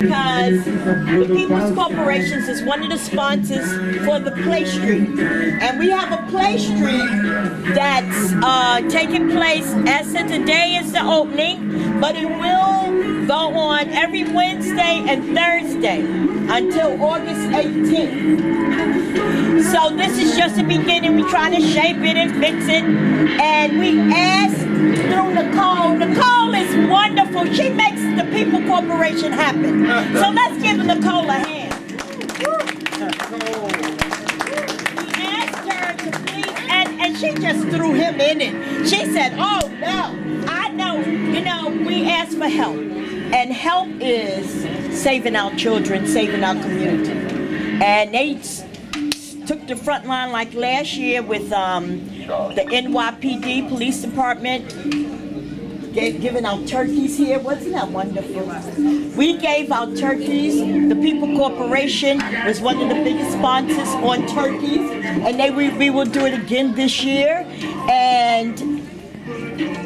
Because the People's Corporations is one of the sponsors for the Play Street. And we have a Play Street that's taking place, as of today is the opening, but it will go on every Wednesday and Thursday until August 18th. So this is just the beginning. We're trying to shape it and fix it. And we asked through Nicole. Nicole is wonderful. She makes the People Corporation happen. So let's give Nicole a hand. We asked her to please, and she just threw him in it. She said, oh no, I know, we asked for help. And help is saving our children, saving our community. And they took the front line like last year with the NYPD Police Department, giving out turkeys here. Wasn't that wonderful? We gave out turkeys. The People Corporation was one of the biggest sponsors on turkeys. And we will do it again this year. And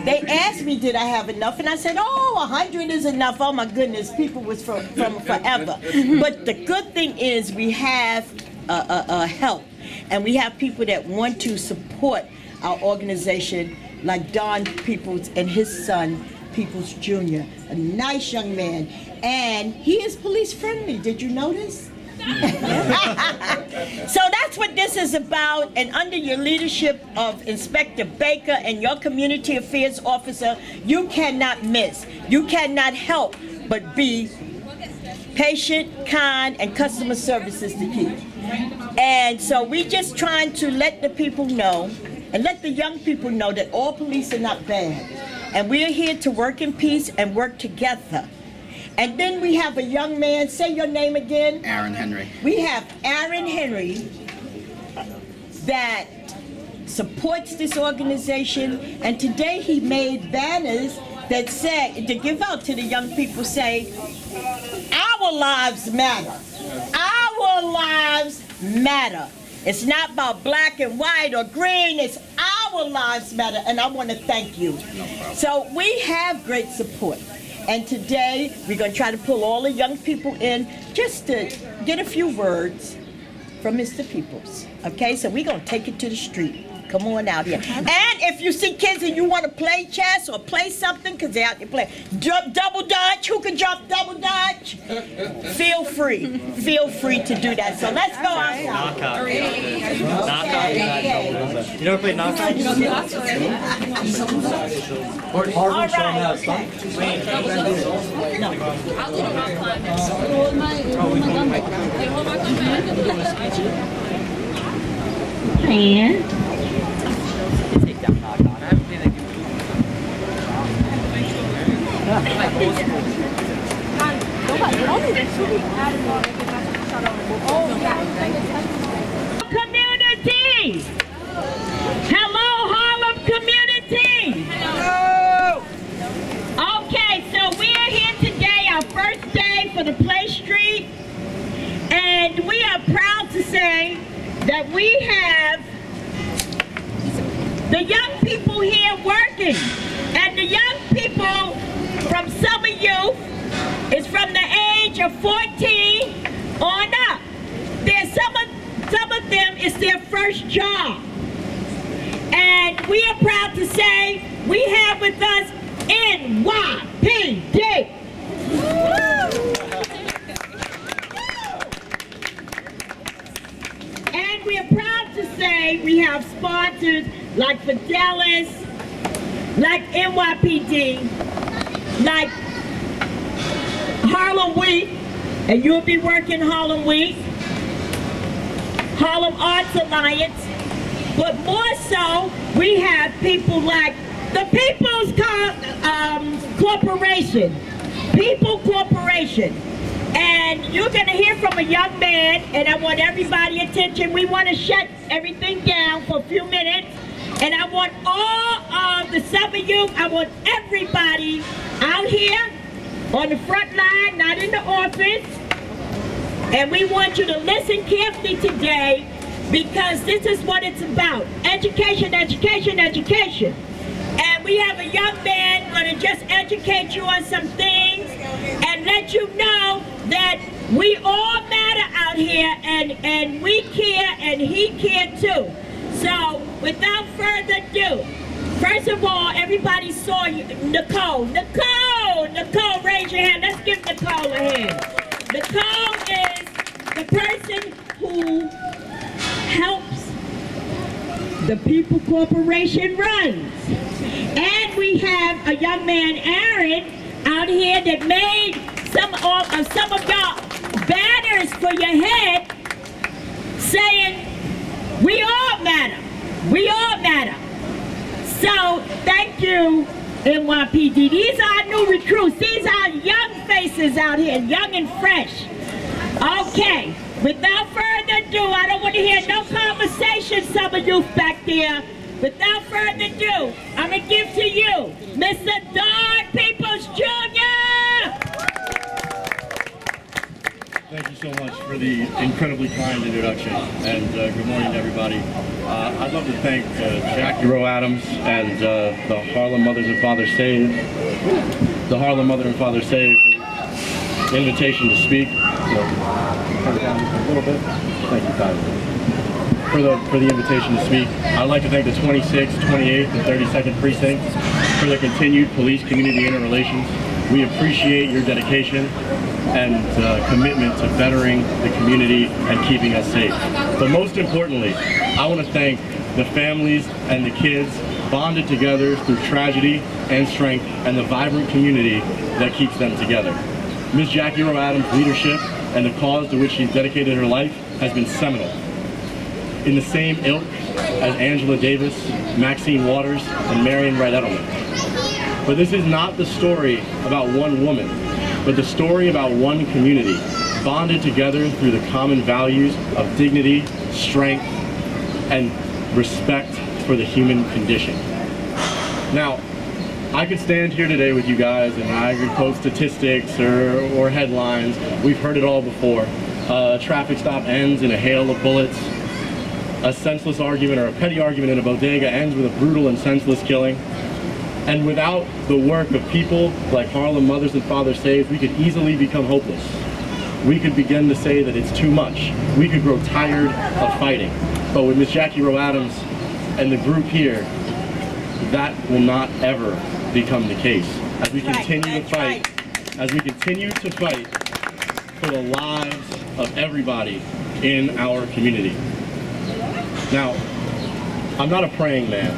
they asked me, did I have enough? And I said, oh, 100 is enough. Oh my goodness, people was from forever. But the good thing is we have help. And we have people that want to support our organization, like Don Peoples and his son, Peoples Jr., a nice young man. And he is police friendly. Did you notice? So that's what this is about, and under your leadership of Inspector Baker and your community affairs officer, you cannot miss. You cannot help but be patient, kind, and customer service is the key. And so we're just trying to let the people know, and let the young people know, that all police are not bad. And we are here to work in peace and work together. And then we have a young man, say your name again. Aaron Henry. We have Aaron Henry that supports this organization, and today he made banners that said, to give out to the young people, say, our lives matter. Our lives matter. It's not about black and white or green, it's our lives matter, and I want to thank you. So we have great support. And today, we're going to try to pull all the young people in just to get a few words from Mr. Peoples. Okay, so we're going to take it to the street. Come on out here. And if you see kids and you want to play chess or play something, because they're out there playing, jump double dutch, who can jump double dutch? Feel free. Feel free to do that. So let's go outside. Knockout. Knockout. You never played knockout? All right. And Community! Hello, Harlem community! Hello! Okay, so we are here today, our first day for the Play Street, and we are proud to say that we have the young people here working, and the young people from Summer Youth is from the age of 14 on up. There's some of them, it's their first job. And we are proud to say we have with us NYPD. And we are proud to say we have sponsors like Fidelis, like NYPD, like Harlem Week, and you'll be working Harlem Week, Harlem Arts Alliance, but more so, we have people like the People's Corporation, People Corporation. And you're gonna hear from a young man, and I want everybody's attention. We wanna shut everything down for a few minutes, and I want all of the summer youth, I want everybody out here on the front line, not in the office. And we want you to listen carefully today because this is what it's about. Education, education, education. And we have a young man going to just educate you on some things and let you know that we all matter out here, and we care, and he care too. So without further ado, first of all, everybody saw you. Nicole, raise your hand. Let's give Nicole a hand. Nicole is the person who helps the People Corporation runs. And we have a young man, Aaron, out here that made some of y'all banners for your head saying, we all matter. We all matter. So, thank you, NYPD. These are our new recruits. These are young faces out here, young and fresh. Okay, without further ado, I don't want to hear no conversation, some of you back there. Without further ado, I'm going to give to you, Mr. Don Peoples Jr. Thank you so much for the incredibly kind introduction, and good morning to everybody. I'd love to thank Jackie Rowe Adams and the Harlem Mothers and Fathers S.A.V.E. The Harlem Mother and Father S.A.V.E. for the invitation to speak. Turn it down a little bit. Thank you, guys. For the invitation to speak. I'd like to thank the 26th, 28th, and 32nd precincts for their continued police-community interrelations. We appreciate your dedication and commitment to bettering the community and keeping us safe. But most importantly, I want to thank the families and the kids bonded together through tragedy and strength, and the vibrant community that keeps them together. Ms. Jackie Rowe Adams' leadership and the cause to which she's dedicated her life has been seminal. In the same ilk as Angela Davis, Maxine Waters, and Marion Wright Edelman. But this is not the story about one woman, but the story about one community, bonded together through the common values of dignity, strength, and respect for the human condition. Now, I could stand here today with you guys and I could quote statistics or headlines. We've heard it all before. A traffic stop ends in a hail of bullets. A senseless argument or a petty argument in a bodega ends with a brutal and senseless killing. And without the work of people like Harlem Mothers and Fathers S.A.V.E., we could easily become hopeless. We could begin to say that it's too much. We could grow tired of fighting. But with Ms. Jackie Rowe Adams and the group here, that will not ever become the case. As we continue to fight, as we continue to fight for the lives of everybody in our community. Now, I'm not a praying man,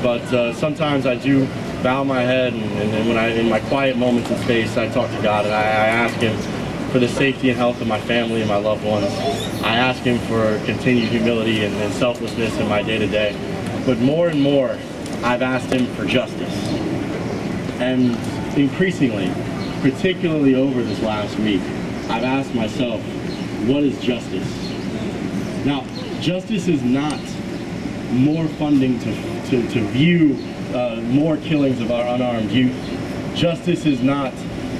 but sometimes I do bow my head, and when in my quiet moments in space, I talk to God and I ask Him for the safety and health of my family and my loved ones. I ask Him for continued humility and selflessness in my day-to-day. But more and more, I've asked Him for justice. And increasingly, particularly over this last week, I've asked myself, what is justice? Now, justice is not more funding to view more killings of our unarmed youth. Justice is not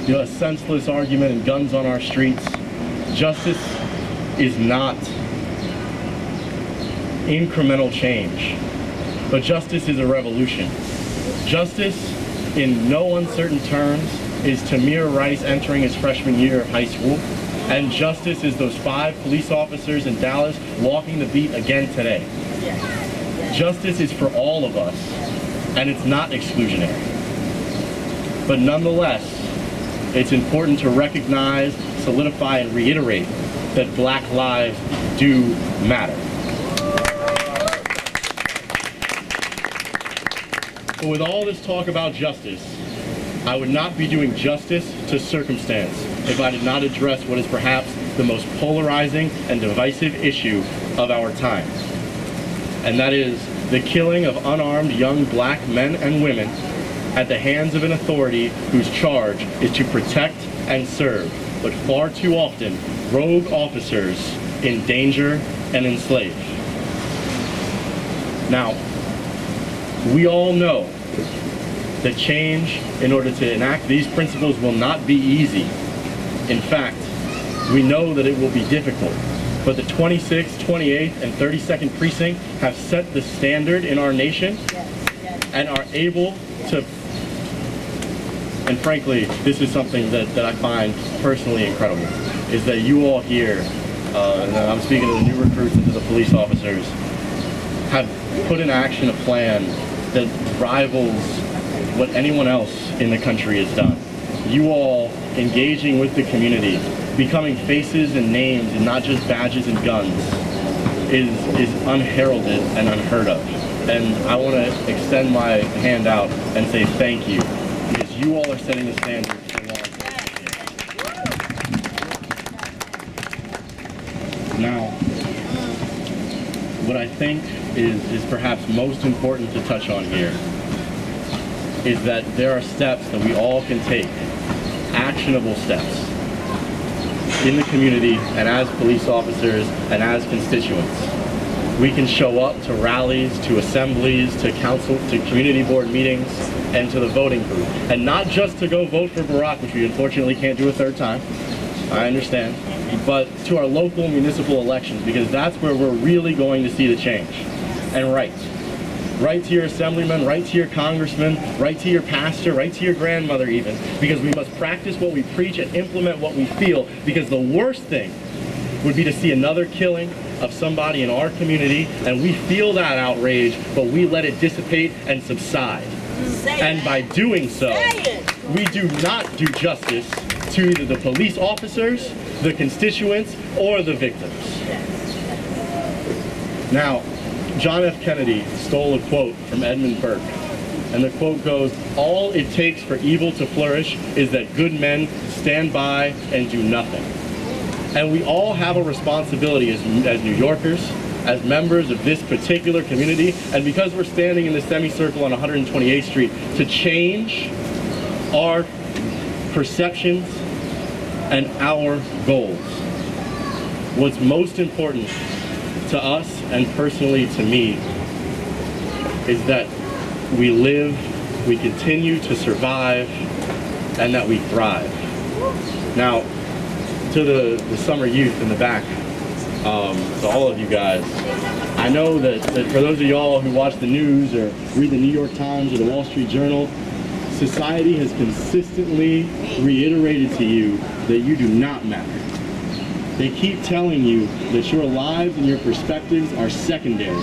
a senseless argument and guns on our streets. Justice is not incremental change, but justice is a revolution. Justice, in no uncertain terms, is Tamir Rice entering his freshman year of high school. And justice is those 5 police officers in Dallas walking the beat again today. Justice is for all of us, and it's not exclusionary. But nonetheless, it's important to recognize, solidify, and reiterate that Black lives do matter. But with all this talk about justice, I would not be doing justice to circumstance if I did not address what is perhaps the most polarizing and divisive issue of our time. And that is the killing of unarmed young Black men and women at the hands of an authority whose charge is to protect and serve, but far too often rogue officers endanger and enslave. Now, we all know that change in order to enact these principles will not be easy. In fact, we know that it will be difficult, but the 26th, 28th, and 32nd precinct have set the standard in our nation and are able to, and frankly, this is something that I find personally incredible, is that you all here, and I'm speaking to the new recruits and to the police officers, have put in action a plan that rivals what anyone else in the country has done. You all engaging with the community, becoming faces and names and not just badges and guns is unheralded and unheard of. And I want to extend my hand out and say thank you, because you all are setting the standard for law enforcement. Now, what I think is perhaps most important to touch on here is that there are steps that we all can take, actionable steps, in the community and as police officers and as constituents. We can show up to rallies, to assemblies, to council, to community board meetings, and to the voting booth. And not just to go vote for Barack, which we unfortunately can't do a third time, I understand, but to our local municipal elections, because that's where we're really going to see the change. And right to your assemblyman, right to your congressman, right to your pastor, right to your grandmother even, because we must practice what we preach and implement what we feel, because the worst thing would be to see another killing of somebody in our community and we feel that outrage, but we let it dissipate and subside. And by doing so, we do not do justice to either the police officers, the constituents, or the victims. Now, John F. Kennedy stole a quote from Edmund Burke, and the quote goes, "All it takes for evil to flourish is that good men stand by and do nothing." And we all have a responsibility as New Yorkers, as members of this particular community, and because we're standing in the semicircle on 128th Street, to change our perceptions and our goals. What's most important to us, and personally to me, is that we live, we continue to survive, and that we thrive. Now, to the summer youth in the back, to all of you guys, I know that for those of y'all who watch the news or read the New York Times or the Wall Street Journal, society has consistently reiterated to you that you do not matter. They keep telling you that your lives and your perspectives are secondary.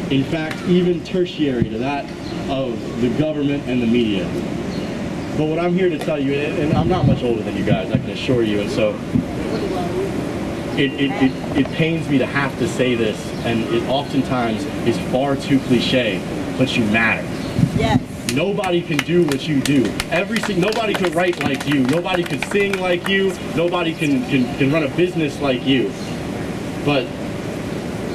In fact, even tertiary to that of the government and the media. But what I'm here to tell you, and I'm not much older than you guys, I can assure you, and so it pains me to have to say this, and it oftentimes is far too cliche, but you matter. Yes. Nobody can do what you do. Nobody could write like you. Nobody could sing like you. Nobody can run a business like you. But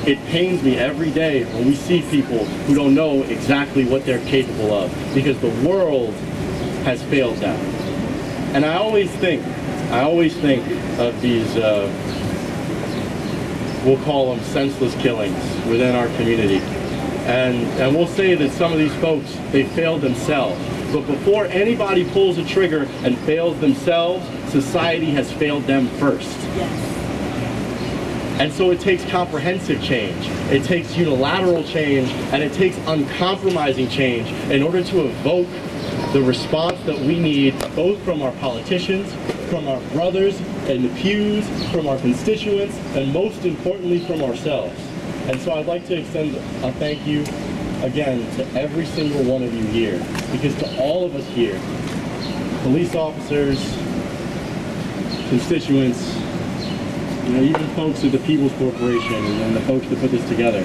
it pains me every day when we see people who don't know exactly what they're capable of, because the world has failed them. And I always think of these, we'll call them senseless killings within our community. And we'll say that some of these folks, they failed themselves. But before anybody pulls a trigger and fails themselves, society has failed them first. Yes. And so it takes comprehensive change, it takes unilateral change, and it takes uncompromising change in order to evoke the response that we need, both from our politicians, from our brothers in the pews, from our constituents, and most importantly from ourselves. And so I'd like to extend a thank you again to every single one of you here, because to all of us here, police officers, constituents, even folks at the People's Corporation and the folks that put this together,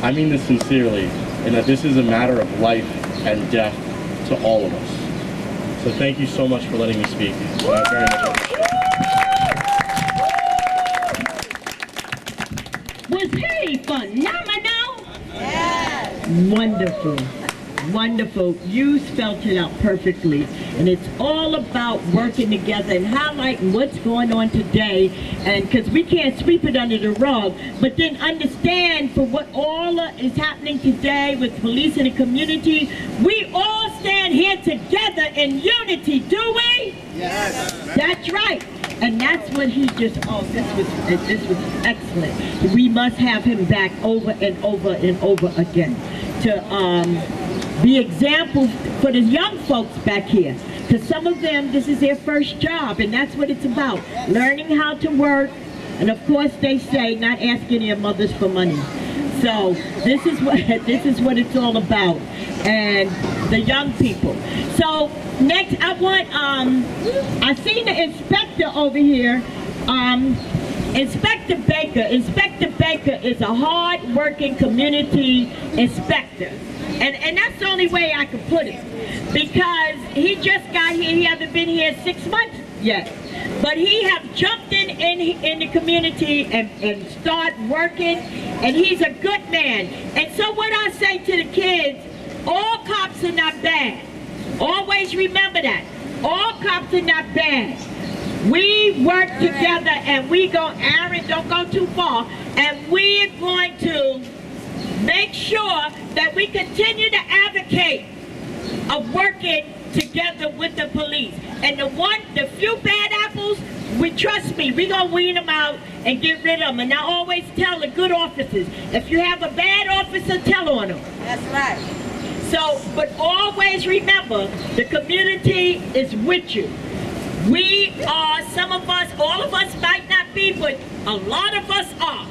I mean this sincerely, and that this is a matter of life and death to all of us. So thank you so much for letting me speak. I very much appreciate it. Was he phenomenal? Yes. Wonderful. Wonderful. You spelled it out perfectly. And it's all about working together and highlighting what's going on today. And because we can't sweep it under the rug, but then understand for what all is happening today with police in the community, we all stand here together in unity, do we? Yes. That's right. And that's what he just, oh, this was excellent. We must have him back over and over and over again to be examples for the young folks back here. Because some of them, this is their first job, and that's what it's about. Learning how to work, and of course they say not asking their mothers for money. So this is what it's all about, and the young people. So next, I want I seen the inspector over here, Inspector Baker. Inspector Baker is a hard-working community inspector, and that's the only way I could put it, because he just got here. He hasn't been here 6 months yet. But he have jumped in the community and start working, and he's a good man. And so what I say to the kids, all cops are not bad. Always remember that. All cops are not bad. We work together, and we go, Aaron, don't go too far, and we're going to make sure that we continue to advocate of working together with the police. And the few bad apples, trust me, we're going to weed them out and get rid of them. And I always tell the good officers, if you have a bad officer, tell on them. That's right. So, but always remember, the community is with you. We are, some of us, all of us might not be, but a lot of us are.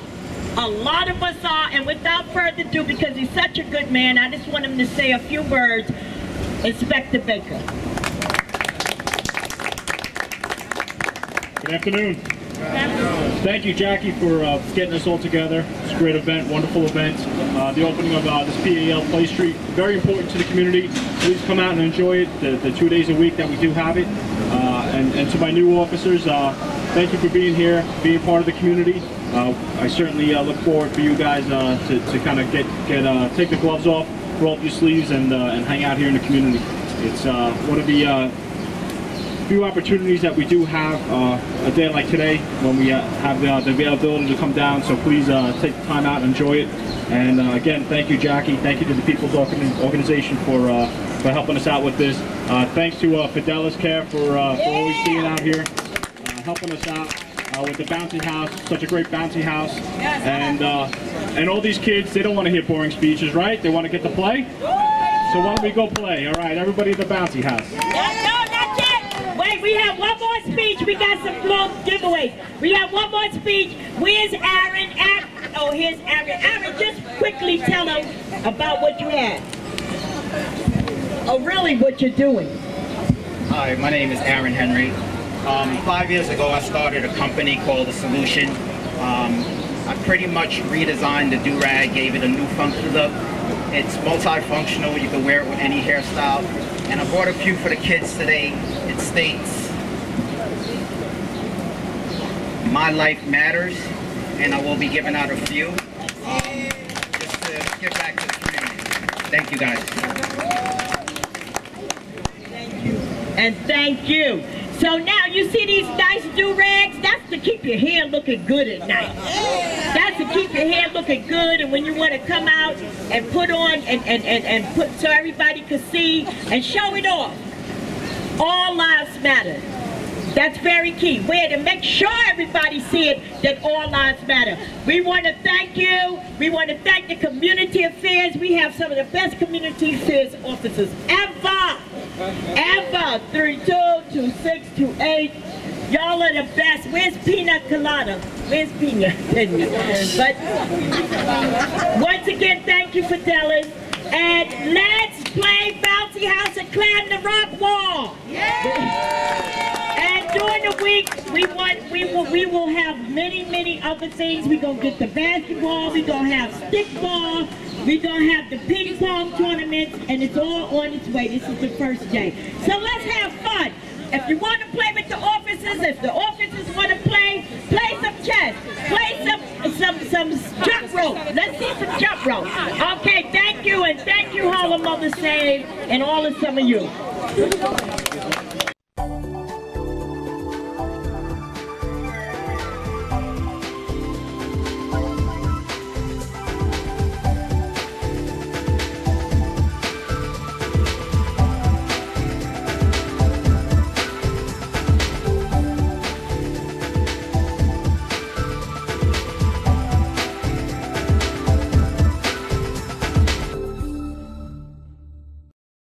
A lot of us are, and without further ado, because he's such a good man, I just want him to say a few words. Inspector Baker. Good afternoon. Thank you, Jackie, for getting us all together. It's a great event, wonderful event. The opening of this PAL Play Street, very important to the community. Please come out and enjoy it, the 2 days a week that we do have it. And to my new officers, thank you for being here, being part of the community. I certainly look forward for you guys to kind of take the gloves off, roll up your sleeves, and hang out here in the community. It's one of the few opportunities that we do have a day like today when we have the availability to come down. So please take the time out and enjoy it. And again, thank you, Jackie. Thank you to the People's Organization for helping us out with this. Thanks to Fidelis Care for always being out here, helping us out. With the bouncy house, such a great bouncy house, and all these kids, they don't want to hear boring speeches, right? They want to get to play. So why don't we go play? All right, everybody at the bouncy house. No, not yet. Wait, we have one more speech. We got some little giveaways. We have one more speech. Where's Aaron? Oh, here's Aaron. Aaron, just quickly tell them about what you had. Oh, really? What you're doing? Hi, my name is Aaron Henry. 5 years ago, I started a company called The Solution. I pretty much redesigned the do-rag, gave it a new function look. It's multifunctional, you can wear it with any hairstyle. And I bought a few for the kids today. It states, "My life matters," and I will be giving out a few just to give back to the community. Thank you, guys. Thank you. And thank you. So now you see these nice do-rags? That's to keep your hair looking good at night. That's to keep your hair looking good, and when you want to come out and put on and put so everybody can see and show it off. All lives matter. That's very key. We're to make sure everybody see it, that all lives matter. We want to thank you. We want to thank the community affairs. We have some of the best community affairs officers ever. Ever. 322628. Y'all are the best. Where's Pina Colada? Where's Pina? But once again, thank you for telling. And let's play Bouncy House and climb the rock wall. And during the week, we will have many other things. We're gonna get the basketball. We're gonna have stickball. We're gonna have the ping pong tournaments, and it's all on its way. This is the first day. So let's have fun. If you want to play with the officers, if the officers want to play some chess, play some jump rope. Let's see some jump rope. Okay, thank you, and thank you, Harlem Mothers S.A.V.E, and all of some of you.